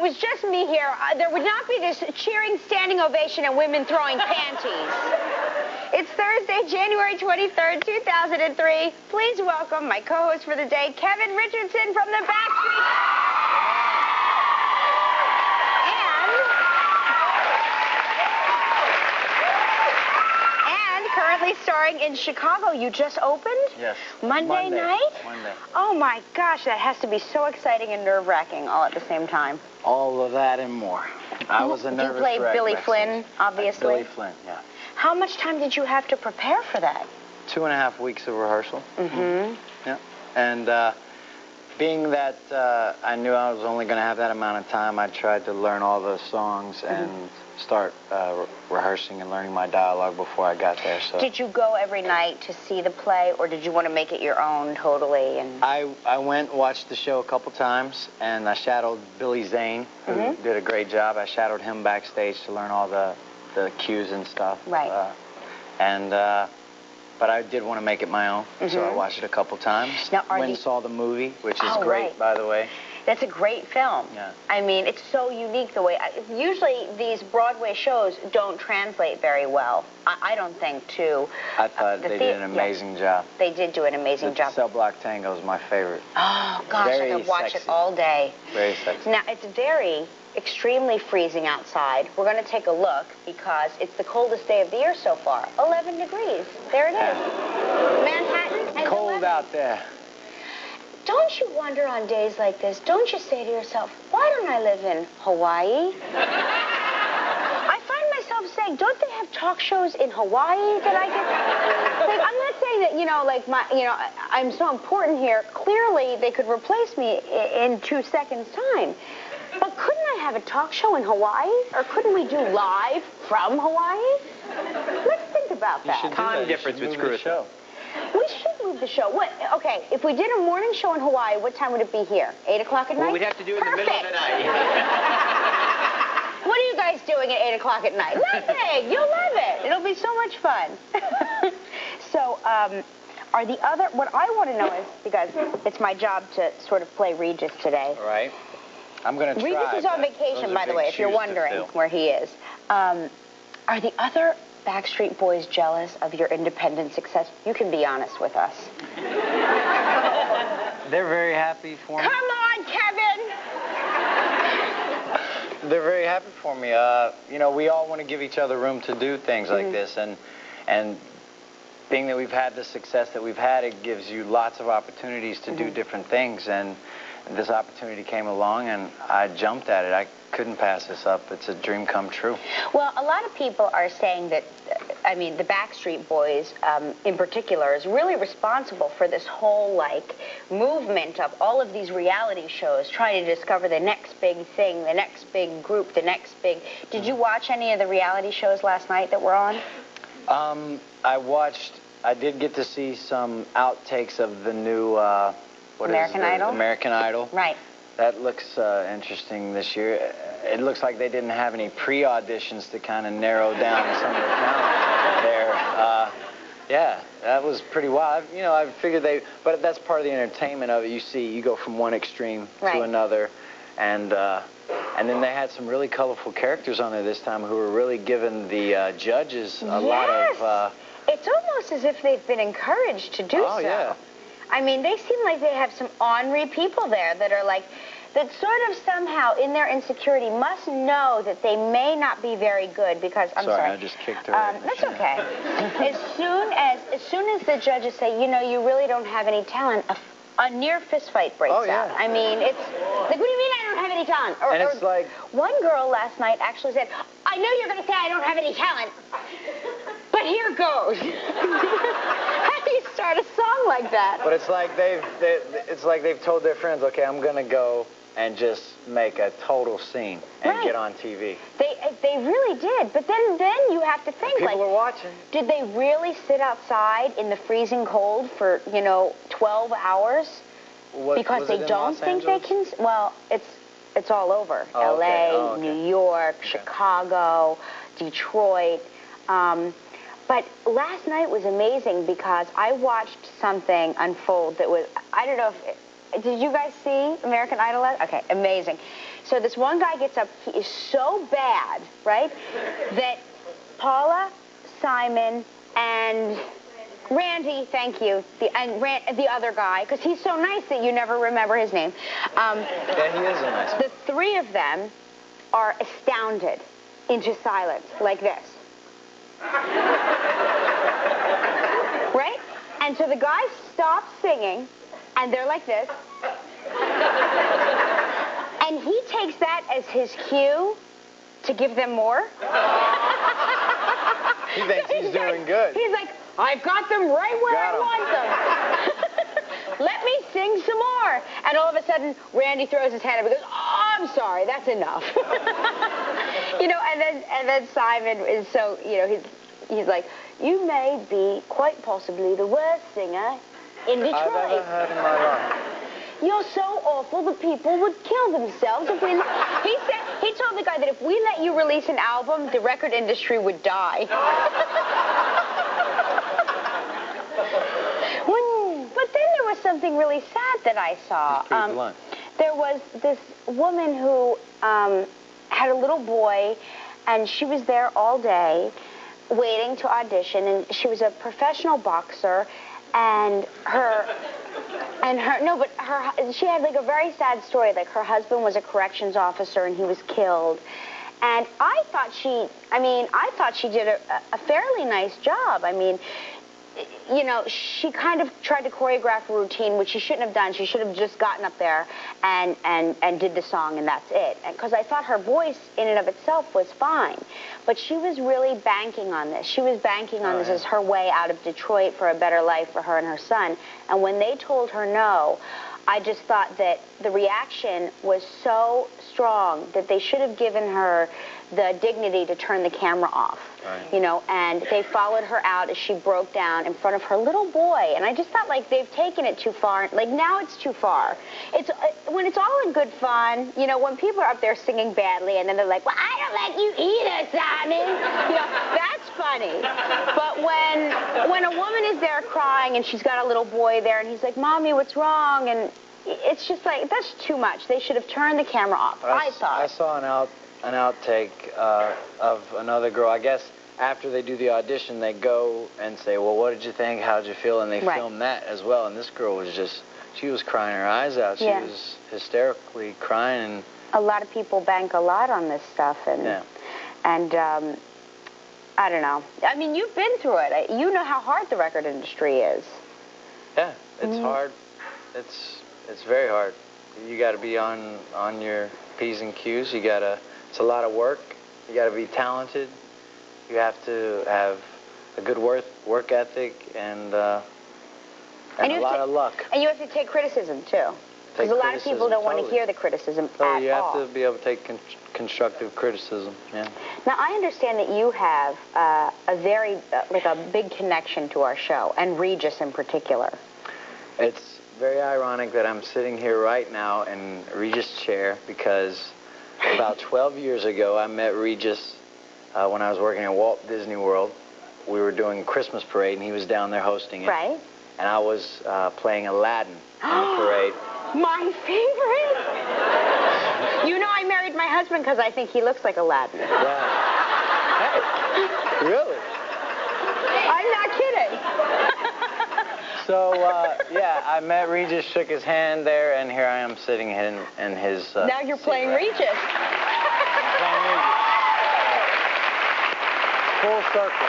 was just me here, there would not be this cheering, standing ovation and women throwing panties. It's Thursday, January 23rd, 2003. Please welcome my co-host for the day, Kevin Richardson from the Backstreet. Currently starring in Chicago. You just opened? Yes. Monday night? Monday. Oh my gosh, that has to be so exciting and nerve-wracking all at the same time. All of that and more. I was a nervous wreck. You played Billy Flynn, obviously? Billy Flynn, yeah. How much time did you have to prepare for that? 2.5 weeks of rehearsal. Mm-hmm. Yeah. And being that I knew I was only going to have that amount of time, I tried to learn all the songs and start rehearsing and learning my dialogue before I got there. So did you go every night to see the play, or did you want to make it your own totally? And I went and watched the show a couple times, and I shadowed Billy Zane, who did a great job. I shadowed him backstage to learn all the cues and stuff. Right. But I did want to make it my own, so I watched it a couple times. Now, went and saw the movie, which is great, by the way. That's a great film. Yeah. I mean, it's so unique the way... usually these Broadway shows don't translate very well, I don't think, to... I thought they did an amazing job. They did do an amazing job. Cell Block Tango is my favorite. Oh, gosh, I could watch it all day. Very sexy. Now, it's extremely freezing outside. We're going to take a look because it's the coldest day of the year so far. 11 degrees. There it is. Manhattan and cold 11. Out there. Don't you wonder on days like this, don't you say to yourself, why don't I live in Hawaii? I find myself saying, don't they have talk shows in Hawaii that I get? Like, I'm not saying that, I'm so important here. Clearly, they could replace me in 2 seconds' time. But couldn't I have a talk show in Hawaii? Or couldn't we do live from Hawaii? Let's think about that. Time difference would screw the show. We should move the show. What? Okay, if we did a morning show in Hawaii, what time would it be here? 8 o'clock at night? Well, we'd have to do it in the middle of the night. What are you guys doing at 8 o'clock at night? Nothing. You'll love it. It'll be so much fun. So, what I want to know is, because it's my job to sort of play Regis today. All right. I'm going to try. Regis is on vacation, by the way, if you're wondering where he is. Are the other Backstreet Boys jealous of your independent success? You can be honest with us. They're very happy for me. Come on, Kevin! They're very happy for me. We all want to give each other room to do things like this, and being that we've had the success that we've had, it gives you lots of opportunities to do different things, and this opportunity came along, and I jumped at it. I couldn't pass this up. It's a dream come true. Well, a lot of people are saying that, the Backstreet Boys, in particular, is really responsible for this whole, movement of all of these reality shows, trying to discover the next big thing, the next big group, the next big... Did you watch any of the reality shows last night that were on? I did get to see some outtakes of the new... American Idol? American Idol. Right. That looks interesting this year. It looks like they didn't have any pre-auditions to kind of narrow down some of the talent there. Yeah, that was pretty wild. I figured but that's part of the entertainment of it. You go from one extreme to another, and then they had some really colorful characters on there this time who were really giving the judges a lot of... It's almost as if they've been encouraged to do so. Oh, yeah. They seem like they have some ornery people there that are that sort of somehow in their insecurity must know that they may not be very good because, I'm sorry. I just kicked her. That's okay. As soon as the judges say, you really don't have any talent, a near fist fight breaks out. It's like, what do you mean I don't have any talent? And it's like... One girl last night actually said, I know you're going to say I don't have any talent, but here goes. How do you start a song like that? But it's like they've told their friends, okay, I'm going to go and just make a total scene and get on TV. They really did. But then you have to think, people are watching. Did they really sit outside in the freezing cold for, 12 hours? Because they don't think they can... Well, it's all over. L.A., New York, Chicago, Detroit. But last night was amazing because I watched something unfold that was... I don't know Did you guys see American Idol? Okay, amazing. So this one guy gets up. He is so bad, right, that Paula, Simon, and Randy, thank you, the other guy, because he's so nice that you never remember his name. Yeah, he is a nice guy. The three of them are astounded into silence, like this. Right? And so the guy stops singing, and they're like this. And he takes that as his cue to give them more. He thinks he's doing good. He's like, I've got them right where I want them. Let me sing some more. And all of a sudden, Randy throws his hand up and goes, oh, I'm sorry, that's enough. You know, and then Simon is so, you know, he's like, you may be quite possibly the worst singer in Detroit. I've ever heard in my life. You're so awful the people would kill themselves if we... He told the guy that if we let you release an album, the record industry would die. But then there was something really sad that I saw. There was this woman who had a little boy, and she was there all day waiting to audition, and she was a professional boxer, and she had like a very sad story. Like her husband was a corrections officer and he was killed. And I thought she did a fairly nice job. I mean, you know, she kind of tried to choreograph a routine, which she shouldn't have done. She should have just gotten up there and did the song, and that's it. Because I thought her voice in and of itself was fine. But she was really banking on this. She was banking on this as her way out of Detroit for a better life for her and her son. And when they told her no, I just thought that the reaction was so strong that they should have given her the dignity to turn the camera off. Right. You know, and they followed her out as she broke down in front of her little boy. And I just thought, like, they've taken it too far. Like, now it's too far. It's when it's all in good fun, you know, when people are up there singing badly and then they're like, well, I don't let you either, Simon. You know, that's funny. But when a woman is there crying and she's got a little boy there and he's like, Mommy, what's wrong? And it's just like, that's too much. They should have turned the camera off, I thought. I saw an outtake of another girl. I guess after they do the audition, they go and say, well, what did you think? How did you feel? And they film that as well. And this girl was just, she was crying her eyes out. She was hysterically crying. And a lot of people bank a lot on this stuff. And I don't know. I mean, you've been through it. You know how hard the record industry is. Yeah, it's hard. It's very hard. You got to be on your P's and Q's. It's a lot of work. You got to be talented. You have to have a good work ethic and a lot of luck. And you have to take criticism too, because a lot of people don't want to hear the criticism at all. You have to be able to take constructive criticism. Yeah. Now I understand that you have a very like a big connection to our show, and Regis in particular. It's very ironic that I'm sitting here right now in Regis' chair because about 12 years ago I met Regis when I was working at Walt Disney World. We were doing Christmas parade and he was down there hosting it. Right. And I was playing Aladdin in the parade. My favorite! You know I married my husband because I think he looks like Aladdin. Yeah. Hey, really? I'm not kidding. So, yeah, I met Regis, shook his hand there, and here I am sitting in his now you're playing Regis. I'm playing Regis. Full circle.